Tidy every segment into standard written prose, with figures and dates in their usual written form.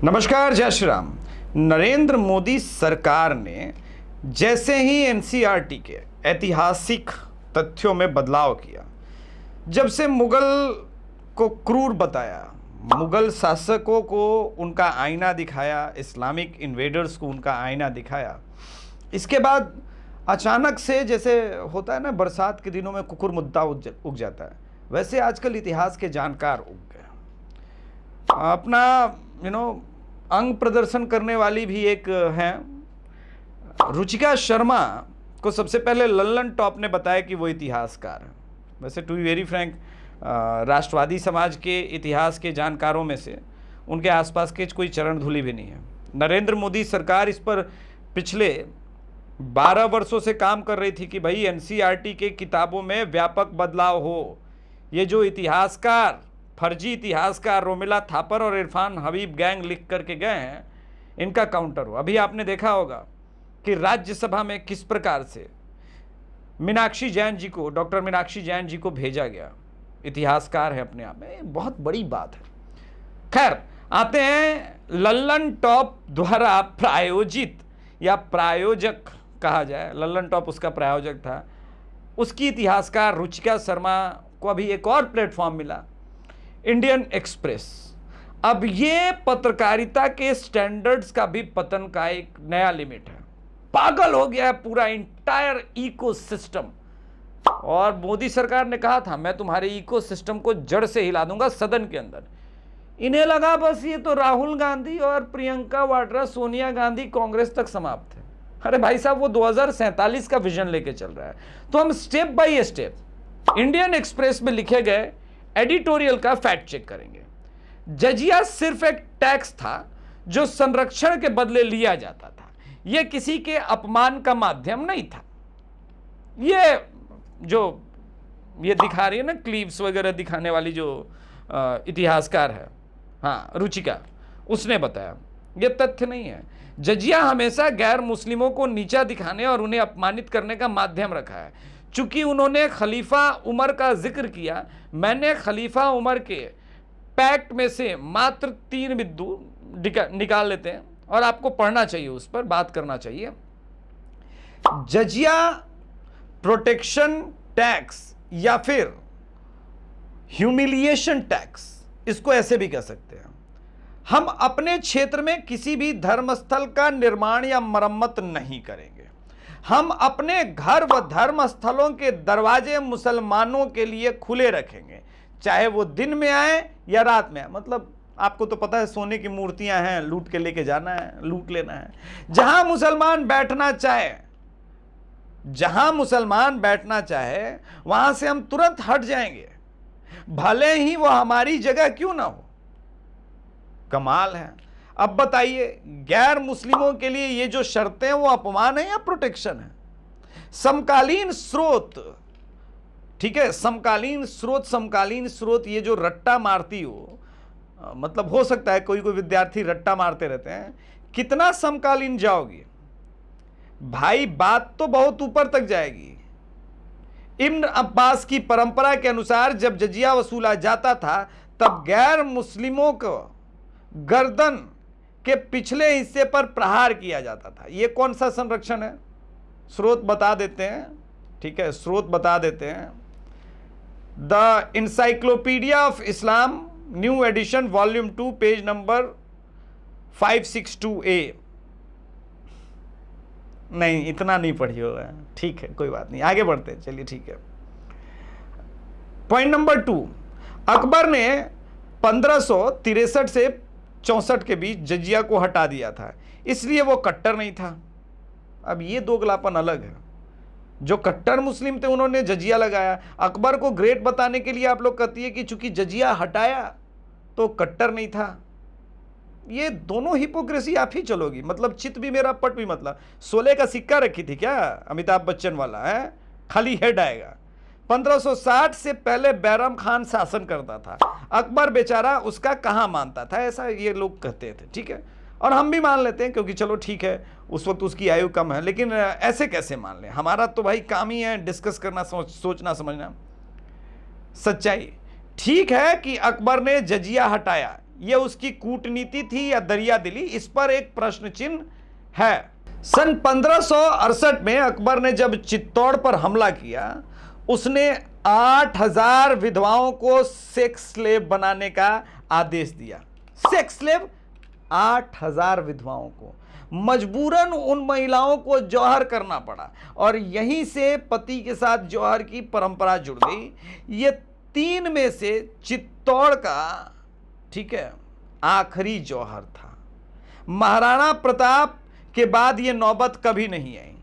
नमस्कार, जय श्री राम। नरेंद्र मोदी सरकार ने जैसे ही एनसीईआरटी के ऐतिहासिक तथ्यों में बदलाव किया, जब से मुगल को क्रूर बताया, मुगल शासकों को उनका आईना दिखाया, इस्लामिक इन्वेडर्स को उनका आईना दिखाया, इसके बाद अचानक से जैसे होता है ना बरसात के दिनों में कुकुर मुद्दा उग जाता है, वैसे आजकल इतिहास के जानकार उग गए। अपना अंग प्रदर्शन करने वाली भी एक हैं, रुचिका शर्मा को सबसे पहले लल्लन टॉप ने बताया कि वो इतिहासकार हैं। वैसे टू बी वेरी फ्रैंक, राष्ट्रवादी समाज के इतिहास के जानकारों में से उनके आसपास के कोई चरण धूलि भी नहीं है। नरेंद्र मोदी सरकार इस पर पिछले 12 वर्षों से काम कर रही थी कि भाई एनसीईआरटी के किताबों में व्यापक बदलाव हो। ये जो इतिहासकार, फर्जी इतिहासकार रोमिला थापर और इरफान हबीब गैंग लिख करके गए हैं, इनका काउंटर हो। अभी आपने देखा होगा कि राज्यसभा में किस प्रकार से मीनाक्षी जैन जी को, डॉक्टर मीनाक्षी जैन जी को भेजा गया। इतिहासकार है अपने आप में, बहुत बड़ी बात है। खैर, आते हैं लल्लन टॉप द्वारा प्रायोजित या प्रायोजक कहा जाए, लल्लन टॉप उसका प्रायोजक था, उसकी इतिहासकार रुचिका शर्मा को अभी एक और प्लेटफॉर्म मिला, इंडियन एक्सप्रेस। अब ये पत्रकारिता के स्टैंडर्ड्स का भी पतन का एक नया लिमिट है। पागल हो गया है पूरा इंटायर इकोसिस्टम। और मोदी सरकार ने कहा था मैं तुम्हारे इकोसिस्टम को जड़ से हिला दूंगा सदन के अंदर। इन्हें लगा बस ये तो राहुल गांधी और प्रियंका वाड्रा, सोनिया गांधी, कांग्रेस तक समाप्त है। अरे भाई साहब, वो 2047 का विजन लेके चल रहा है। तो हम step by step Indian express में लिखे गए एडिटोरियल का फैक्ट चेक करेंगे। जजिया सिर्फ एक टैक्स था जो संरक्षण के बदले लिया जाता था। यह किसी के अपमान का माध्यम नहीं था। ये दिखा रही है ना क्लिप्स वगैरह दिखाने वाली जो इतिहासकार है, हाँ रुचिका, उसने बताया यह तथ्य नहीं है। जजिया हमेशा गैर मुस्लिमों को नीचा दिखाने और उन्हें अपमानित करने का माध्यम रखा है। चूंकि उन्होंने खलीफा उमर का जिक्र किया, मैंने खलीफा उमर के पैक्ट में से मात्र 3 बिंदु निकाल लेते हैं और आपको पढ़ना चाहिए, उस पर बात करना चाहिए। जजिया प्रोटेक्शन टैक्स या फिर ह्यूमिलिएशन टैक्स, इसको ऐसे भी कह सकते हैं। हम अपने क्षेत्र में किसी भी धर्मस्थल का निर्माण या मरम्मत नहीं करेंगे। हम अपने घर व धर्म स्थलों के दरवाजे मुसलमानों के लिए खुले रखेंगे, चाहे वो दिन में आए या रात में आए। मतलब आपको तो पता है सोने की मूर्तियां हैं, लूट के लेके जाना है, लूट लेना है। जहां मुसलमान बैठना चाहे वहां से हम तुरंत हट जाएंगे, भले ही वो हमारी जगह क्यों ना हो। कमाल है। अब बताइए, गैर मुस्लिमों के लिए ये जो शर्तें हैं वो अपमान है या प्रोटेक्शन है? समकालीन स्रोत, ठीक है, समकालीन स्रोत ये जो रट्टा मारती हो, मतलब हो सकता है कोई विद्यार्थी रट्टा मारते रहते हैं, कितना समकालीन जाओगी भाई? बात तो बहुत ऊपर तक जाएगी। इब्न अब्बास की परंपरा के अनुसार जब जजिया वसूला जाता था तब गैर मुस्लिमों को गर्दन के पिछले हिस्से पर प्रहार किया जाता था। यह कौन सा संरक्षण है? स्रोत बता देते हैं, ठीक है, स्रोत बता देते हैं। The encyclopaedia of Islam, new edition, volume 2, page number 562A। नहीं, इतना नहीं पढ़ी होगा, ठीक है, कोई बात नहीं, आगे बढ़ते हैं, चलिए ठीक है। पॉइंट नंबर 2, अकबर ने 1563 से 64 के बीच जजिया को हटा दिया था, इसलिए वो कट्टर नहीं था। अब ये दोगलापन अलग है। जो कट्टर मुस्लिम थे उन्होंने जजिया लगाया। अकबर को ग्रेट बताने के लिए आप लोग कहती है कि चूंकि जजिया हटाया तो कट्टर नहीं था। ये दोनों हिपोक्रेसी आप ही चलोगी। मतलब चित भी मेरा पट भी, मतलब 16 का सिक्का रखी थी क्या अमिताभ बच्चन वाला है, खाली हेड आएगा। 1560 से पहले बैरम खान शासन करता था। अकबर बेचारा उसका कहाँ मानता था, ऐसा ये लोग कहते थे, ठीक है, और हम भी मान लेते हैं क्योंकि चलो ठीक है उस वक्त उसकी आयु कम है, लेकिन ऐसे कैसे मान लें? हमारा तो भाई काम ही है डिस्कस करना, सोचना समझना, सच्चाई। ठीक है कि अकबर ने जजिया हटाया, यह उसकी कूटनीति थी या दरियादिली, इस पर एक प्रश्न चिन्ह है। सन 1568 में अकबर ने जब चित्तौड़ पर हमला किया, उसने 8000 विधवाओं को सेक्स स्लेव बनाने का आदेश दिया। सेक्स स्लेव 8000 विधवाओं को, मजबूरन उन महिलाओं को जौहर करना पड़ा और यहीं से पति के साथ जौहर की परंपरा जुड़ गई। ये 3 में से चित्तौड़ का, ठीक है, आखिरी जौहर था। महाराणा प्रताप के बाद ये नौबत कभी नहीं आई।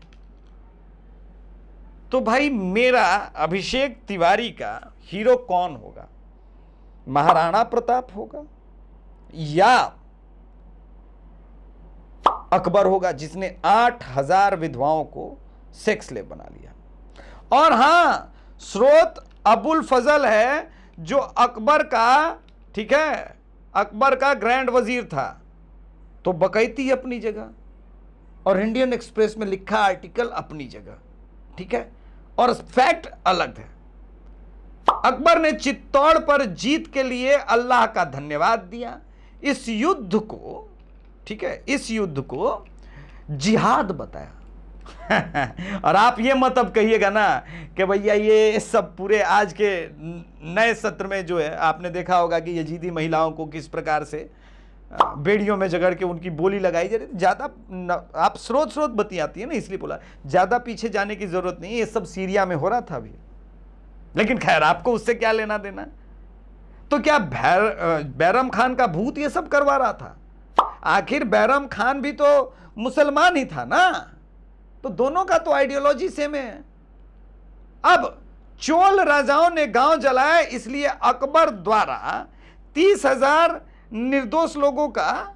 तो भाई मेरा अभिषेक तिवारी का हीरो कौन होगा? महाराणा प्रताप होगा या अकबर होगा, जिसने 8000 विधवाओं को सेक्स स्लेव बना लिया? और हां, स्रोत अबुल फजल है जो अकबर का, ठीक है, अकबर का ग्रैंड वजीर था। तो बकैती अपनी जगह और इंडियन एक्सप्रेस में लिखा आर्टिकल अपनी जगह, ठीक है, और फैक्ट अलग है। अकबर ने चित्तौड़ पर जीत के लिए अल्लाह का धन्यवाद दिया। इस युद्ध को, ठीक है, इस युद्ध को जिहाद बताया। और आप ये मत अब कहिएगा ना कि भैया ये सब पूरे आज के नए सत्र में जो है आपने देखा होगा कि यजीदी महिलाओं को किस प्रकार से बेड़ियों में जगड़ के उनकी बोली लगाई जा रही। ज़्यादा आप स्रोत बतियाती है ना, इसलिए बोला ज़्यादा पीछे जाने की ज़रूरत नहीं है। ये सब सीरिया में हो रहा था अभी, लेकिन खैर आपको उससे क्या लेना देना। तो क्या बैरम खान का भूत ये सब करवा रहा था? आखिर बैरम खान भी तो मुसलमान ही था ना, तो दोनों का तो आइडियोलॉजी सेम है। अब चोल राजाओं ने गांव जलाए, इसलिए अकबर द्वारा 30,000 निर्दोष लोगों का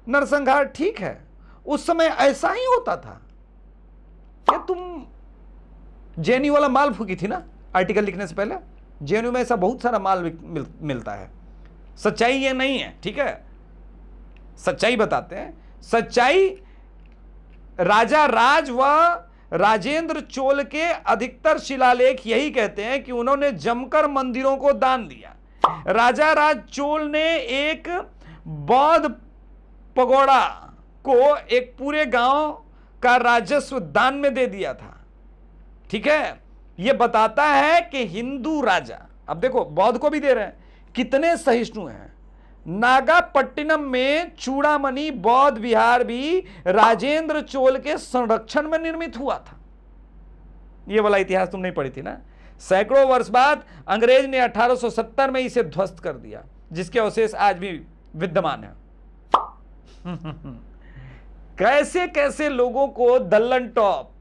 नरसंहार ठीक है। उस समय ऐसा ही होता था क्या? तुम जेएनयू वाला माल फूकी थी ना आर्टिकल लिखने से पहले? जेएनयू में ऐसा बहुत सारा माल मिलता है। सच्चाई ये नहीं है, ठीक है, सच्चाई बताते हैं। सच्चाई राजा राज व राजेंद्र चोल के अधिकतर शिलालेख यही कहते हैं कि उन्होंने जमकर मंदिरों को दान दिया। राजा राज चोल ने एक बौद्ध पगोड़ा को एक पूरे गांव का राजस्व दान में दे दिया था, ठीक है। यह बताता है कि हिंदू राजा, अब देखो बौद्ध को भी दे रहे हैं, कितने सहिष्णु हैं। नागापट्टिनम में चूड़ामणि बौद्ध विहार भी राजेंद्र चोल के संरक्षण में निर्मित हुआ था। यह वाला इतिहास तुम नहीं पढ़ी थी ना। सैकड़ों वर्ष बाद अंग्रेज ने 1870 में इसे ध्वस्त कर दिया, जिसके अवशेष आज भी विद्यमान है। कैसे कैसे लोगों को दल्लन टॉप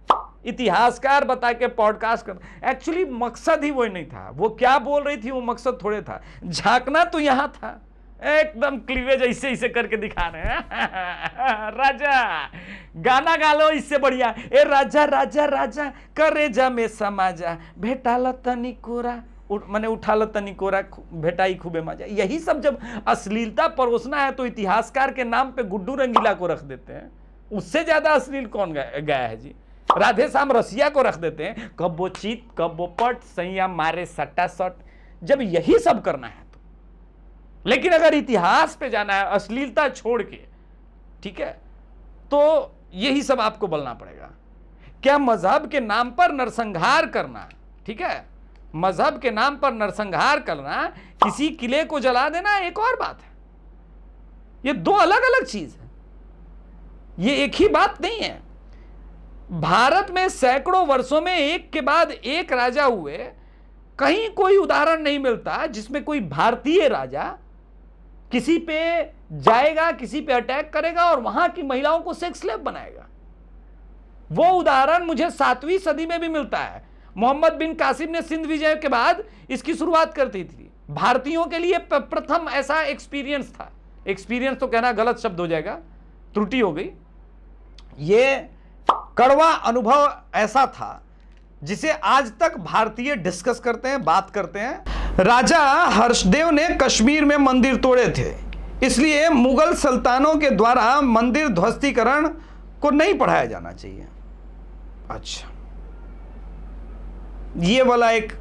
इतिहासकार बता के पॉडकास्ट कर, एक्चुअली मकसद ही वो नहीं था। वो क्या बोल रही थी वो मकसद थोड़े था, झांकना तो यहां था। एकदम क्लीवेज ऐसे ऐसे करके दिखा रहे हैं। राजा गाना गा लो इससे बढ़िया, ए राजा राजा राजा करे जा में समाजा, भेटाल तनी कोरा, मैंने उठा लो तनी कोरा, भेटाई खूबे मजा। यही सब जब अश्लीलता परोसना है तो इतिहासकार के नाम पे गुड्डू रंगीला को रख देते हैं। उससे ज्यादा अश्लील कौन गाया है जी? राधे श्याम रसिया को रख देते हैं, कब्बो चीत कब्बो पट सैया मारे सट्टा सट, जब यही सब करना है। लेकिन अगर इतिहास पे जाना है अश्लीलता छोड़ के, ठीक है, तो यही सब आपको बोलना पड़ेगा। क्या मजहब के नाम पर नरसंहार करना, ठीक है, मजहब के नाम पर नरसंहार करना, किसी किले को जला देना एक और बात है। ये दो अलग अलग चीज है, ये एक ही बात नहीं है। भारत में सैकड़ों वर्षों में एक के बाद एक राजा हुए, कहीं कोई उदाहरण नहीं मिलता जिसमें कोई भारतीय राजा किसी पे जाएगा, किसी पे अटैक करेगा और वहां की महिलाओं को सेक्स स्लेव बनाएगा। वो उदाहरण मुझे 7वीं सदी में भी मिलता है। मोहम्मद बिन कासिम ने सिंध विजय के बाद इसकी शुरुआत कर दी थी। भारतीयों के लिए प्रथम ऐसा एक्सपीरियंस था। एक्सपीरियंस तो कहना गलत शब्द हो जाएगा, त्रुटि हो गई। ये कड़वा अनुभव ऐसा था जिसे आज तक भारतीय डिस्कस करते हैं, बात करते हैं। राजा हर्षदेव ने कश्मीर में मंदिर तोड़े थे, इसलिए मुगल सुल्तानों के द्वारा मंदिर ध्वस्तीकरण को नहीं पढ़ाया जाना चाहिए। अच्छा, ये वाला एक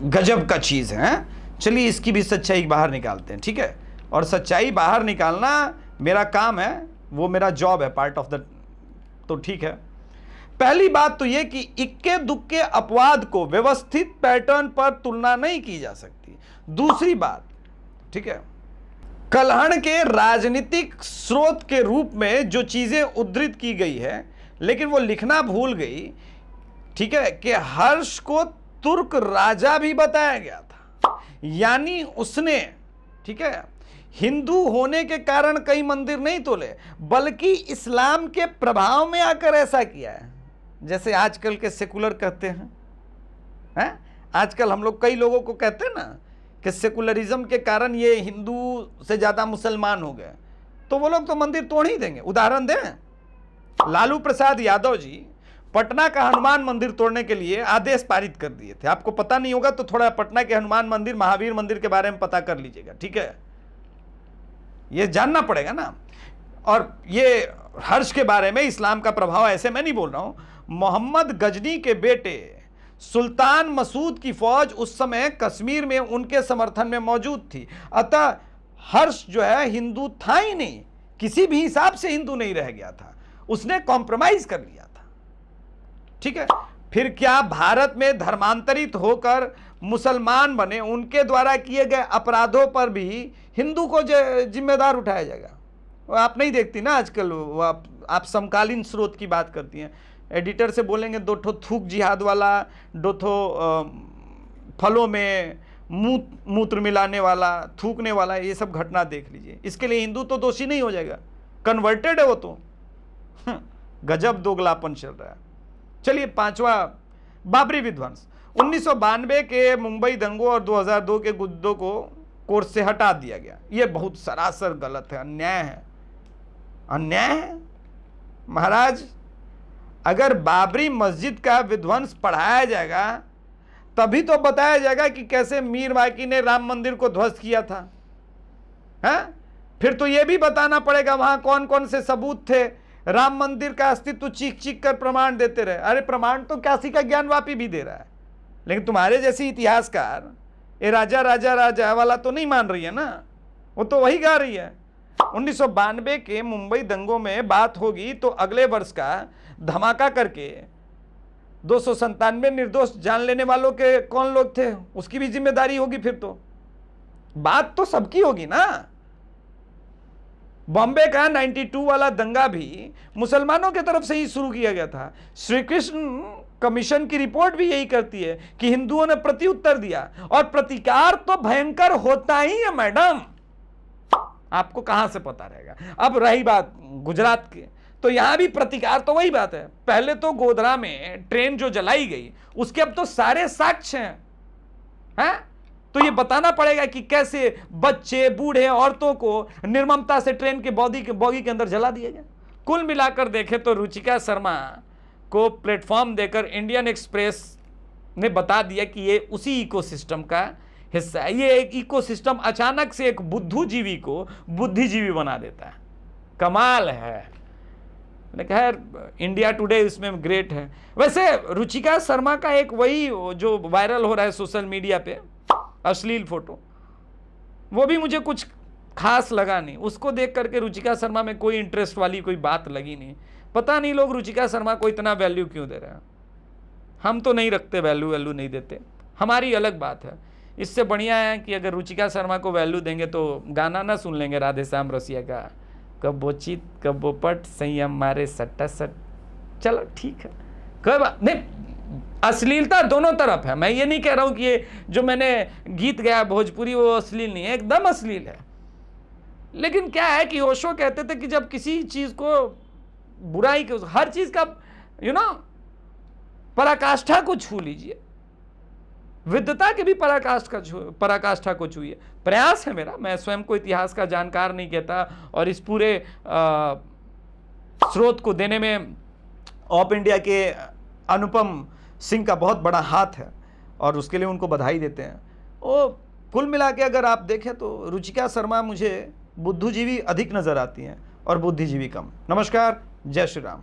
गजब का चीज है। चलिए इसकी भी सच्चाई बाहर निकालते हैं, ठीक है, और सच्चाई बाहर निकालना मेरा काम है, वो मेरा जॉब है, पार्ट ऑफ द, तो ठीक है। पहली बात तो ये कि इक्के दुक्के अपवाद को व्यवस्थित पैटर्न पर तुलना नहीं की जा सकती। दूसरी बात, ठीक है, कलहण के राजनीतिक स्रोत के रूप में जो चीजें उद्धृत की गई है, लेकिन वो लिखना भूल गई, ठीक है, कि हर्ष को तुर्क राजा भी बताया गया था। यानी उसने, ठीक है, हिंदू होने के कारण कई मंदिर नहीं तोले, बल्कि इस्लाम के प्रभाव में आकर ऐसा किया है। जैसे आजकल के सेकुलर कहते हैं, आजकल हम लोग कई लोगों को कहते हैं ना कि सेकुलरिज्म के कारण ये हिंदू से ज़्यादा मुसलमान हो गए, तो वो लोग तो मंदिर तोड़ ही देंगे। उदाहरण दें, लालू प्रसाद यादव जी पटना का हनुमान मंदिर तोड़ने के लिए आदेश पारित कर दिए थे। आपको पता नहीं होगा तो थोड़ा पटना के हनुमान मंदिर, महावीर मंदिर के बारे में पता कर लीजिएगा, ठीक है, ये जानना पड़ेगा ना। और ये हर्ष के बारे में इस्लाम का प्रभाव, ऐसे मैं नहीं बोल रहा हूं। मोहम्मद गजनी के बेटे सुल्तान मसूद की फौज उस समय कश्मीर में उनके समर्थन में मौजूद थी। अतः हर्ष जो है हिंदू था ही नहीं, किसी भी हिसाब से हिंदू नहीं रह गया था, उसने कॉम्प्रोमाइज कर लिया था, ठीक है। फिर क्या भारत में धर्मांतरित होकर मुसलमान बने, उनके द्वारा किए गए अपराधों पर भी हिंदू को जिम्मेदार उठाया जाएगा? वो आप नहीं देखती ना आजकल, वो आप समकालीन स्रोत की बात करती हैं। एडिटर से बोलेंगे दो ठो थूक जिहाद वाला, दो ठो फलों में मूत्र मिलाने वाला, थूकने वाला, ये सब घटना देख लीजिए। इसके लिए हिंदू तो दोषी नहीं हो जाएगा, कन्वर्टेड है वो तो। गजब दोगलापन चल रहा है। चलिए पांचवा, बाबरी विध्वंस। 1992 के मुंबई दंगों और 2002 के गुद्दों को कोर्ट से हटा दिया गया। यह बहुत सरासर गलत है, अन्याय है, अन्याय है महाराज। अगर बाबरी मस्जिद का विध्वंस पढ़ाया जाएगा तभी तो बताया जाएगा कि कैसे मीर वाकी ने राम मंदिर को ध्वस्त किया था, हैं? फिर तो यह भी बताना पड़ेगा वहां कौन कौन से सबूत थे। राम मंदिर का अस्तित्व चीख चीख कर प्रमाण देते रहे। अरे प्रमाण तो काशी का ज्ञानवापी भी दे रहा है, लेकिन तुम्हारे जैसी इतिहासकार ये राजा राजा राजा वाला तो नहीं मान रही है ना, वो तो वही गा रही है। 1992 के मुंबई दंगों में बात होगी तो अगले वर्ष का धमाका करके 297 निर्दोष जान लेने वालों के कौन लोग थे, उसकी भी जिम्मेदारी होगी। फिर तो बात तो सबकी होगी ना। बॉम्बे का 92 वाला दंगा भी मुसलमानों की तरफ से ही शुरू किया गया था। श्री कृष्ण कमीशन की रिपोर्ट भी यही करती है कि हिंदुओं ने प्रत्युत्तर दिया, और प्रतिकार तो भयंकर होता ही है मैडम, आपको कहां से पता रहेगा। अब रही बात गुजरात की, तो यहां भी प्रतिकार तो वही बात है। पहले तो गोधरा में ट्रेन जो जलाई गई उसके अब तो सारे साक्ष्य हैं। तो ये बताना पड़ेगा कि कैसे बच्चे, बूढ़े, औरतों को निर्ममता से ट्रेन के बॉगी के अंदर जला दिया गया। कुल मिलाकर देखें तो रुचिका शर्मा को प्लेटफॉर्म देकर इंडियन एक्सप्रेस ने बता दिया कि ये उसी इकोसिस्टम का हिस्सा है। ये एक इकोसिस्टम अचानक से एक बुद्धूजीवी को बुद्धिजीवी बना देता है। कमाल है। मैंने कहा इंडिया टुडे इसमें ग्रेट है। वैसे रुचिका शर्मा का एक वही जो वायरल हो रहा है सोशल मीडिया पे अश्लील फोटो, वो भी मुझे कुछ खास लगा नहीं। उसको देख करके रुचिका शर्मा में कोई इंटरेस्ट वाली कोई बात लगी नहीं। पता नहीं लोग रुचिका शर्मा को इतना वैल्यू क्यों दे रहे हैं। हम तो नहीं रखते वैल्यू नहीं देते, हमारी अलग बात है। इससे बढ़िया है कि अगर रुचिका शर्मा को वैल्यू देंगे तो गाना ना सुन लेंगे राधे श्याम रसिया का, कब वो चित कब वो पट संयम मारे सट्टा सट। चलो ठीक है, कोई बात नहीं। अश्लीलता दोनों तरफ है। मैं ये नहीं कह रहा हूं कि ये जो मैंने गीत गाया भोजपुरी वो अश्लील नहीं है, एकदम अश्लील है। लेकिन क्या है कि ओशो कहते थे कि जब किसी चीज को बुराई के, हर चीज का पराकाष्ठा को छू लीजिए, विद्वता के भी पराकाष्ठा को छूइए। प्रयास है मेरा, मैं स्वयं को इतिहास का जानकार नहीं कहता, और इस पूरे स्रोत को देने में ऑप इंडिया के अनुपम सिंह का बहुत बड़ा हाथ है, और उसके लिए उनको बधाई देते हैं। वो कुल मिला के अगर आप देखें तो रुचिका शर्मा मुझे बुद्धिजीवी अधिक नजर आती हैं और बुद्धिजीवी कम। नमस्कार, जय श्री राम।